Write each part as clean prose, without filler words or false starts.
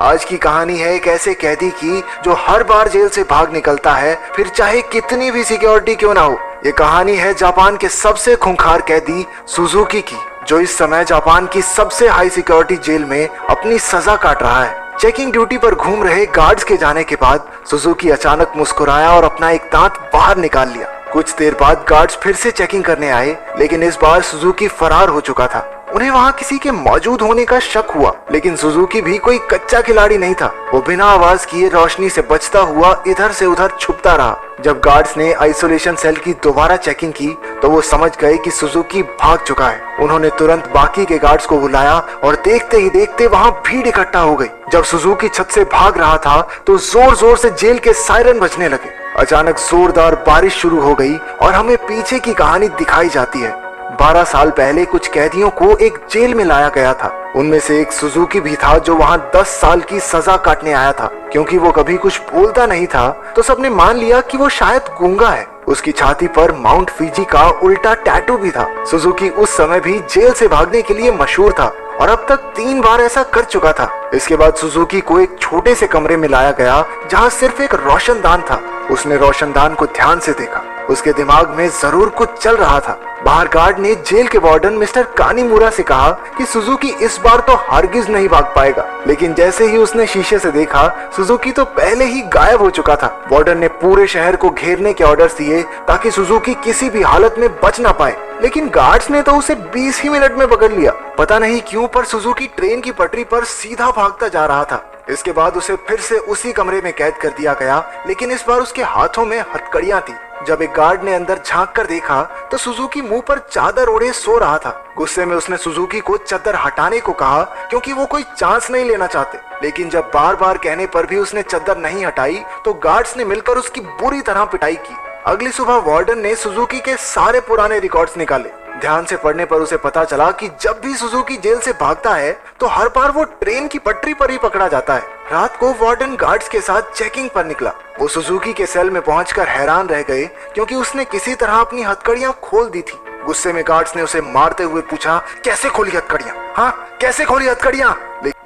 आज की कहानी है एक ऐसे कैदी की जो हर बार जेल से भाग निकलता है, फिर चाहे कितनी भी सिक्योरिटी क्यों ना हो। ये कहानी है जापान के सबसे खूंखार कैदी सुजुकी की, जो इस समय जापान की सबसे हाई सिक्योरिटी जेल में अपनी सजा काट रहा है। चेकिंग ड्यूटी पर घूम रहे गार्ड्स के जाने के बाद सुजुकी अचानक मुस्कुराया और अपना एक दांत बाहर निकाल लिया। कुछ देर बाद गार्ड्स फिर से चेकिंग करने आए, लेकिन इस बार सुजुकी फरार हो चुका था। उन्हें वहां किसी के मौजूद होने का शक हुआ, लेकिन सुजुकी भी कोई कच्चा खिलाड़ी नहीं था। वो बिना आवाज किए रोशनी से बचता हुआ इधर से उधर छुपता रहा। जब गार्ड्स ने आइसोलेशन सेल की दोबारा चेकिंग की तो वो समझ गए कि सुजुकी भाग चुका है। उन्होंने तुरंत बाकी के गार्ड्स को बुलाया और देखते ही देखते वहां भीड़ इकट्ठा हो गई। जब सुजुकी छत से भाग रहा था तो जोर जोर से जेल के सायरन बजने लगे। अचानक जोरदार बारिश शुरू हो गई और हमें पीछे की कहानी दिखाई जाती है। 12 साल पहले कुछ कैदियों को एक जेल में लाया गया था। उनमें से एक सुजुकी भी था जो वहां 10 साल की सजा काटने आया था। क्योंकि वो कभी कुछ बोलता नहीं था तो सबने मान लिया कि वो शायद गूंगा है। उसकी छाती पर माउंट फिजी का उल्टा टैटू भी था। सुजुकी उस समय भी जेल से भागने के लिए मशहूर था और अब तक 3 बार ऐसा कर चुका था। इसके बाद सुजुकी को एक छोटे से कमरे में लाया गया जहाँ सिर्फ एक रोशनदान था। उसने रोशनदान को ध्यान से देखा। उसके दिमाग में जरूर कुछ चल रहा था। बाहर गार्ड ने जेल के वार्डन मिस्टर कानीमुरा से कहा कि सुजुकी इस बार तो हरगिज नहीं भाग पाएगा, लेकिन जैसे ही उसने शीशे से देखा सुजुकी तो पहले ही गायब हो चुका था। वार्डन ने पूरे शहर को घेरने के ऑर्डर्स दिए ताकि सुजुकी किसी भी हालत में बच ना पाए, लेकिन गार्ड्स ने तो उसे 20 ही मिनट में पकड़ लिया। पता नहीं क्यों पर सुजुकी ट्रेन की पटरी पर सीधा भागता जा रहा था। इसके बाद उसे फिर से उसी कमरे में कैद कर दिया गया, लेकिन इस बार उसके हाथों में हथकड़ियां थी। जब एक गार्ड ने अंदर झांक कर देखा तो सुजुकी मुंह पर चादर ओढ़े सो रहा था। गुस्से में उसने सुजुकी को चादर हटाने को कहा क्योंकि वो कोई चांस नहीं लेना चाहते, लेकिन जब बार बार कहने पर भी उसने चादर नहीं हटाई तो गार्ड्स ने मिलकर उसकी बुरी तरह पिटाई की। अगली सुबह वार्डन ने सुजुकी के सारे पुराने रिकॉर्ड्स निकाले। ध्यान से पढ़ने पर उसे पता चला कि जब भी सुजुकी जेल से भागता है तो हर बार वो ट्रेन की पटरी पर ही पकड़ा जाता है। रात को वार्डन गार्ड्स के साथ चेकिंग पर निकला। वो सुजुकी के सेल में पहुंचकर हैरान रह गए क्योंकि उसने किसी तरह अपनी हथकड़ियां खोल दी थी। गुस्से में गार्ड्स ने उसे मारते हुए पूछा, कैसे खोली हथकड़ियां? हाँ, कैसे खोली हथकड़ियां?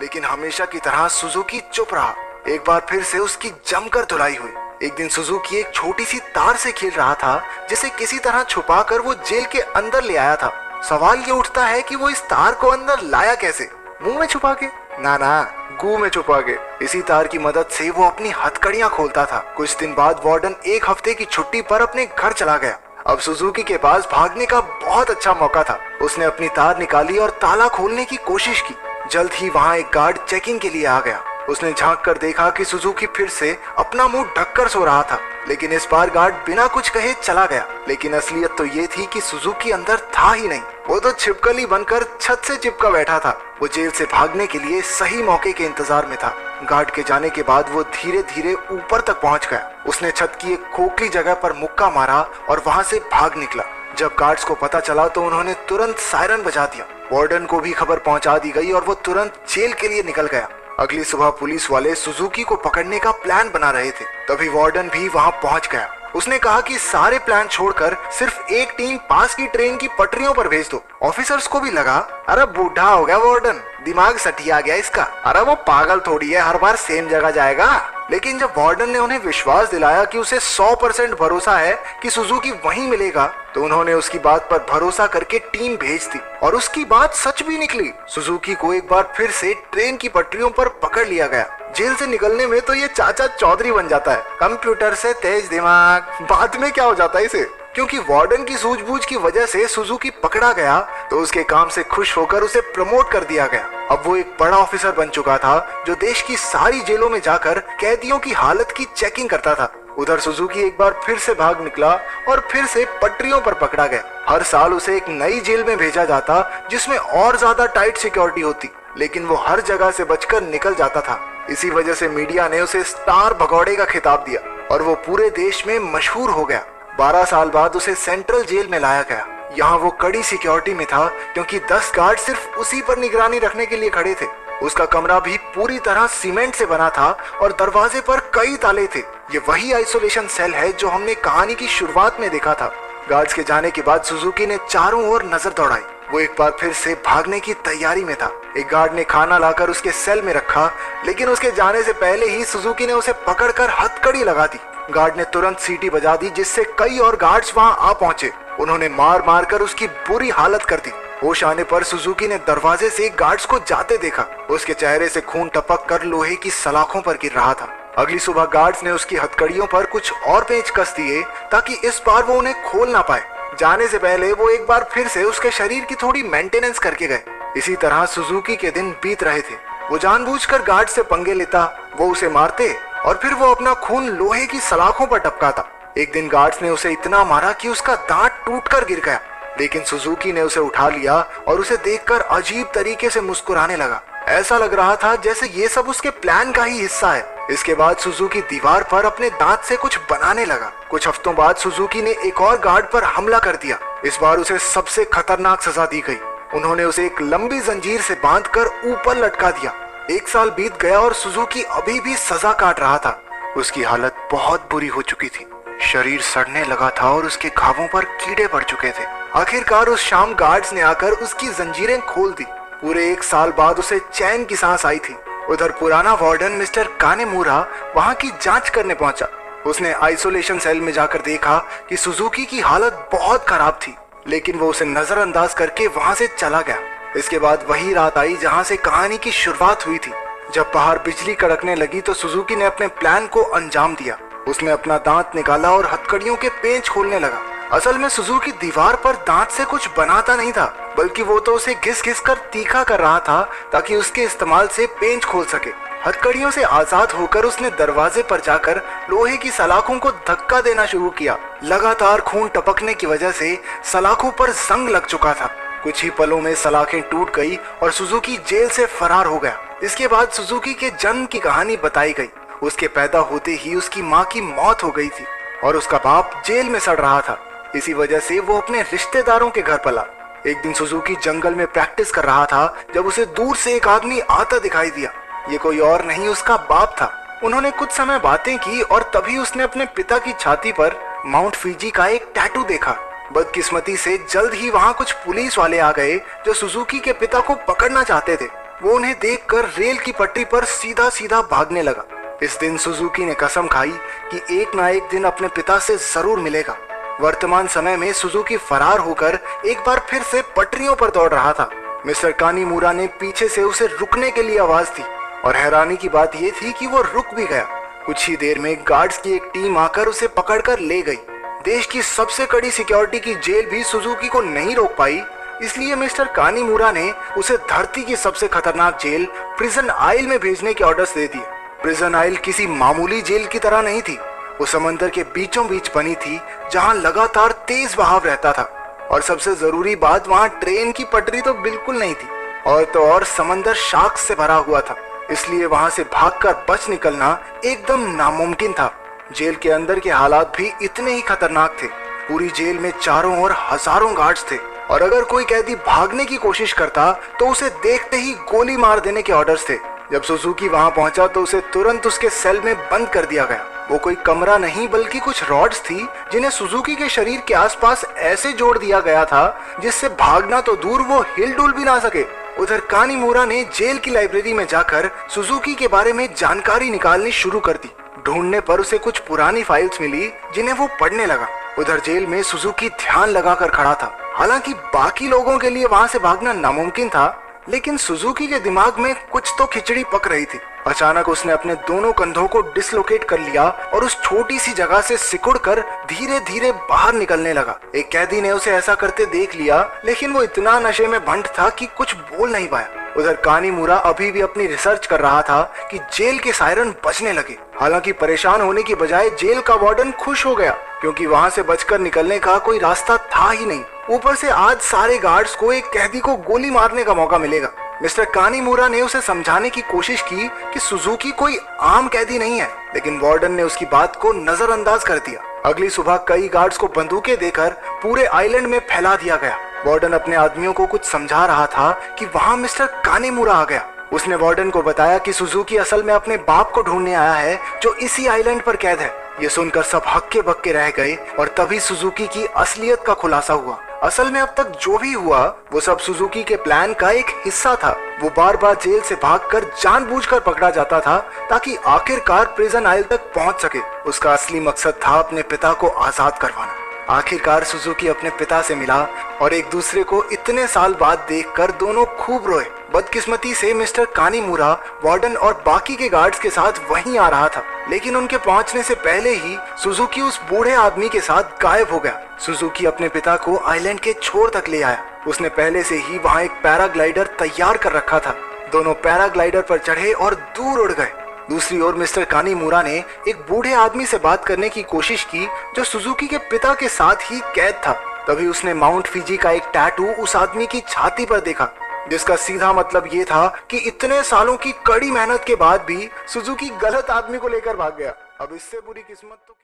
लेकिन हमेशा की तरह सुजुकी चुप रहा। एक बार फिर से उसकी जमकर धुलाई हुई। एक दिन सुजुकी एक छोटी सी तार से खेल रहा था जिसे किसी तरह छुपाकर वो जेल के अंदर ले आया था। सवाल ये उठता है कि वो इस तार को अंदर लाया कैसे? मुंह में छुपा के? ना, गू में छुपा के। इसी तार की मदद से वो अपनी हथकड़ियां खोलता था। कुछ दिन बाद वार्डन एक हफ्ते की छुट्टी पर अपने घर चला गया। अब सुजुकी के पास भागने का बहुत अच्छा मौका था। उसने अपनी तार निकाली और ताला खोलने की कोशिश की। जल्द ही वहाँ एक गार्ड चेकिंग के लिए आ गया। उसने झांक कर देखा कि सुजुकी फिर से अपना मुंह ढककर सो रहा था, लेकिन इस बार गार्ड बिना कुछ कहे चला गया। लेकिन असलियत तो ये थी कि सुजुकी अंदर था ही नहीं। वो तो छिपकली बनकर छत से चिपका बैठा था। वो जेल से भागने के लिए सही मौके के इंतजार में था। गार्ड के जाने के बाद वो धीरे धीरे ऊपर तक पहुंच गया। उसने छत की एक खोखली जगह पर मुक्का मारा और वहां से भाग निकला। जब गार्ड्स को पता चला तो उन्होंने तुरंत सायरन बजा दिया। वार्डन को भी खबर पहुंचा दी गई और वो तुरंत जेल के लिए निकल गया। अगली सुबह पुलिस वाले सुजुकी को पकड़ने का प्लान बना रहे थे। तभी वार्डन भी वहां पहुंच गया। उसने कहा कि सारे प्लान छोड़कर सिर्फ एक टीम पास की ट्रेन की पटरियों पर भेज दो। ऑफिसर्स को भी लगा, अरे बूढ़ा हो गया वार्डन, दिमाग सटिया गया इसका, अरे वो पागल थोड़ी है, हर बार सेम जगह जाएगा। लेकिन जब वार्डन ने उन्हें विश्वास दिलाया कि उसे 100% भरोसा है कि सुजुकी वहीं मिलेगा, तो उन्होंने उसकी बात पर भरोसा करके टीम भेज दी और उसकी बात सच भी निकली। सुजुकी को एक बार फिर से ट्रेन की पटरियों पर पकड़ लिया गया। जेल से निकलने में तो ये चाचा चौधरी बन जाता है, कंप्यूटर से तेज दिमाग। बाद में क्या हो जाता है इसे? क्योंकि वार्डन की सूझबूझ की वजह से सुजुकी पकड़ा गया तो उसके काम से खुश होकर उसे प्रमोट कर दिया गया। अब वो एक बड़ा ऑफिसर बन चुका था जो देश की सारी जेलों में जाकर कैदियों की हालत की चेकिंग करता था। उधर सुजुकी एक बार फिर से भाग निकला और फिर से पटरियों पर पकड़ा गया। हर साल उसे एक नई जेल में भेजा जाता जिसमें और ज्यादा टाइट सिक्योरिटी होती, लेकिन वो हर जगह से बचकर निकल जाता था। इसी वजह से मीडिया ने उसे स्टार भगौड़े का खिताब दिया और वो पूरे देश में मशहूर हो गया। 12 साल बाद उसे सेंट्रल जेल में लाया गया। यहाँ वो कड़ी सिक्योरिटी में था क्योंकि 10 गार्ड सिर्फ उसी पर निगरानी रखने के लिए खड़े थे। उसका कमरा भी पूरी तरह सीमेंट से बना था और दरवाजे पर कई ताले थे। ये वही आइसोलेशन सेल है जो हमने कहानी की शुरुआत में देखा था। गार्ड्स के जाने के बाद सुजुकी ने चारों ओर नजर दौड़ाई। वो एक बार फिर से भागने की तैयारी में था। एक गार्ड ने खाना लाकर उसके सेल में रखा, लेकिन उसके जाने से पहले ही सुजुकी ने उसे पकड़कर हथकड़ी लगा दी। गार्ड ने तुरंत सीटी बजा दी, जिससे कई और गार्ड्स वहां आ पहुंचे। उन्होंने मार मार कर उसकी बुरी हालत कर दी। होश आने पर सुजुकी ने दरवाजे से गार्ड्स को जाते देखा। उसके चेहरे से खून टपक कर लोहे की सलाखों पर गिर रहा था। अगली सुबह गार्ड्स ने उसकी हथकड़ियों पर कुछ और पेंच कस दिए ताकि इस बार वो उन्हें खोल ना पाए। जाने से पहले वो एक बार फिर से उसके शरीर की थोड़ी मेंटेनेंस करके गए। इसी तरह सुजुकी के दिन बीत रहे थे। वो जानबूझकर गार्ड से पंगे लेता, वो उसे मारते और फिर वो अपना खून लोहे की सलाखों पर टपकाता। एक दिन गार्ड्स ने उसे इतना मारा कि उसका दांत टूटकर गिर गया, लेकिन सुजुकी ने उसे उठा लिया और उसे देखकर अजीब तरीके से मुस्कुराने लगा। ऐसा लग रहा था जैसे ये सब उसके प्लान का ही हिस्सा है। इसके बाद सुजुकी दीवार पर अपने दांत से कुछ बनाने लगा। कुछ हफ्तों बाद सुजुकी ने एक और गार्ड पर हमला कर दिया। इस बार उसे सबसे खतरनाक सजा दी गई। उन्होंने उसे एक लंबी जंजीर से बांधकर ऊपर लटका दिया। 1 साल बीत गया और सुजुकी अभी भी सजा काट रहा था। उसकी हालत बहुत बुरी हो चुकी थी। शरीर सड़ने लगा था और उसके घावों पर कीड़े पड़ चुके थे। आखिरकार उस शाम गार्ड्स ने आकर उसकी जंजीरें खोल दी। पूरे 1 साल बाद उसे चैन की सांस आई थी। उधर पुराना वार्डन मिस्टर कानेमुरा वहां की जांच करने पहुंचा। उसने आइसोलेशन सेल में जाकर देखा कि सुजुकी की हालत बहुत खराब थी, लेकिन वो उसे नजरअंदाज करके वहां से चला गया। इसके बाद वही रात आई जहां से कहानी की शुरुआत हुई थी। जब बाहर बिजली कड़कने लगी तो सुजुकी ने अपने प्लान को अंजाम दिया। उसने अपना दांत निकाला और हथकड़ियों के पेंच खोलने लगा। असल में सुजुकी दीवार पर दांत से कुछ बनाता नहीं था, बल्कि वो तो उसे घिस घिस कर तीखा कर रहा था ताकि उसके इस्तेमाल से पेंच खोल सके। हथकड़ियों से आजाद होकर उसने दरवाजे पर जाकर लोहे की सलाखों को धक्का देना शुरू किया। लगातार खून टपकने की वजह से सलाखों पर जंग लग चुका था। कुछ ही पलों में सलाखें टूट गई और सुजुकी जेल से फरार हो गया। इसके बाद सुजुकी के जन्म की कहानी बताई गई। उसके पैदा होते ही उसकी माँ की मौत हो गई थी और उसका बाप जेल में सड़ रहा था। इसी वजह से वो अपने रिश्तेदारों के घर पला। एक दिन सुजुकी जंगल में प्रैक्टिस कर रहा था जब उसे दूर से एक आदमी आता दिखाई दिया। ये कोई और नहीं उसका बाप था। उन्होंने कुछ समय बातें की और तभी उसने अपने पिता की छाती पर माउंट फीजी का एक टैटू देखा। बदकिस्मती से जल्द ही वहाँ कुछ पुलिस वाले आ गए जो सुजुकी के पिता को पकड़ना चाहते थे। वो उन्हें देखकर रेल की पटरी पर सीधा सीधा भागने लगा। इस दिन सुजुकी ने कसम खाई कि एक ना एक दिन अपने पिता से जरूर मिलेगा। वर्तमान समय में सुजुकी फरार होकर एक बार फिर से पटरियों पर दौड़ रहा था। मिस्टर कानीमुरा ने पीछे से उसे रुकने के लिए आवाज दी और हैरानी की बात यह थी कि वो रुक भी गया। कुछ ही देर में गार्ड्स की एक टीम आकर उसे पकड़कर ले गई। देश की सबसे कड़ी सिक्योरिटी की जेल भी सुजुकी को नहीं रोक पाई, इसलिए मिस्टर कानीमुरा ने उसे धरती की सबसे खतरनाक जेल प्रिजन आइल में भेजने के ऑर्डर्स दे दिए। प्रिजन आइल किसी मामूली जेल की तरह नहीं थी। वो समंदर के बीचों बीच बनी थी जहां लगातार तेज बहाव रहता था और सबसे जरूरी बात, वहां ट्रेन की पटरी तो बिल्कुल नहीं थी और तो और समंदर शार्क से भरा हुआ था। इसलिए वहां से भागकर बच निकलना एकदम नामुमकिन था। जेल के अंदर के हालात भी इतने ही खतरनाक थे। पूरी जेल में चारों ओर हजारों गार्ड्स थे और अगर कोई कैदी भागने की कोशिश करता तो उसे देखते ही गोली मार देने के ऑर्डर्स थे। जब सुजुकी वहां पहुंचा तो उसे तुरंत उसके सेल में बंद कर दिया गया। वो कोई कमरा नहीं बल्कि कुछ रॉड्स थी जिन्हें सुजुकी के शरीर के आसपास ऐसे जोड़ दिया गया था जिससे भागना तो दूर वो हिल डुल भी ना सके। उधर कानीमुरा ने जेल की लाइब्रेरी में जाकर सुजुकी के बारे में जानकारी निकालनी शुरू कर दी। ढूंढने पर उसे कुछ पुरानी फाइल्स मिली जिन्हें वो पढ़ने लगा। उधर जेल में सुजुकी ध्यान लगाकर खड़ा था। हालांकि बाकी लोगों के लिए वहां से भागना नामुमकिन था, लेकिन सुजुकी के दिमाग में कुछ तो खिचड़ी पक रही थी। अचानक उसने अपने दोनों कंधों को डिसलोकेट कर लिया और उस छोटी सी जगह से सिकुड़कर धीरे धीरे बाहर निकलने लगा। एक कैदी ने उसे ऐसा करते देख लिया, लेकिन वो इतना नशे में भंड था कि कुछ बोल नहीं पाया। उधर कानीमुरा अभी भी अपनी रिसर्च कर रहा था कि जेल के सायरन बजने लगे। हालांकि परेशान होने की बजाय जेल का वार्डन खुश हो गया, क्योंकि वहां से बचकर निकलने का कोई रास्ता था ही नहीं। ऊपर से आज सारे गार्ड्स को एक कैदी को गोली मारने का मौका मिलेगा। मिस्टर कानीमुरा ने उसे समझाने की कोशिश की कि सुजुकी कोई आम कैदी नहीं है, लेकिन वार्डन ने उसकी बात को नजरअंदाज कर दिया। अगली सुबह कई गार्ड्स को बंदूकें देकर पूरे आइलैंड में फैला दिया गया। वार्डन अपने आदमियों को कुछ समझा रहा था कि वहां मिस्टर कानीमुरा आ गया। उसने वार्डन को बताया कि सुजुकी असल में अपने बाप को ढूंढने आया है जो इसी आइलैंड पर कैद है। ये सुनकर सब हक्के बक्के रह गए और तभी सुजुकी की असलियत का खुलासा हुआ। असल में अब तक जो भी हुआ वो सब सुजुकी के प्लान का एक हिस्सा था। वो बार बार जेल से भागकर जानबूझकर पकड़ा जाता था ताकि आखिरकार प्रिजन आइल तक पहुंच सके। उसका असली मकसद था अपने पिता को आजाद करवाना। आखिरकार सुजुकी अपने पिता से मिला और एक दूसरे को इतने साल बाद देखकर दोनों खूब रोए। बदकिस्मती से मिस्टर कानीमुरा वार्डन और बाकी के गार्ड्स के साथ वहीं आ रहा था, लेकिन उनके पहुंचने से पहले ही सुजुकी उस बूढ़े आदमी के साथ गायब हो गया। सुजुकी अपने पिता को आइलैंड के छोर तक ले आया। उसने पहले से ही वहाँ एक पैराग्लाइडर तैयार कर रखा था। दोनों पैराग्लाइडर पर चढ़े और दूर उड़ गए। दूसरी ओर मिस्टर कानीमुरा ने एक बूढ़े आदमी से बात करने की कोशिश की जो सुजुकी के पिता के साथ ही कैद था। तभी उसने माउंट फिजी का एक टैटू उस आदमी की छाती पर देखा, जिसका सीधा मतलब ये था कि इतने सालों की कड़ी मेहनत के बाद भी सुजुकी गलत आदमी को लेकर भाग गया। अब इससे बुरी किस्मत तो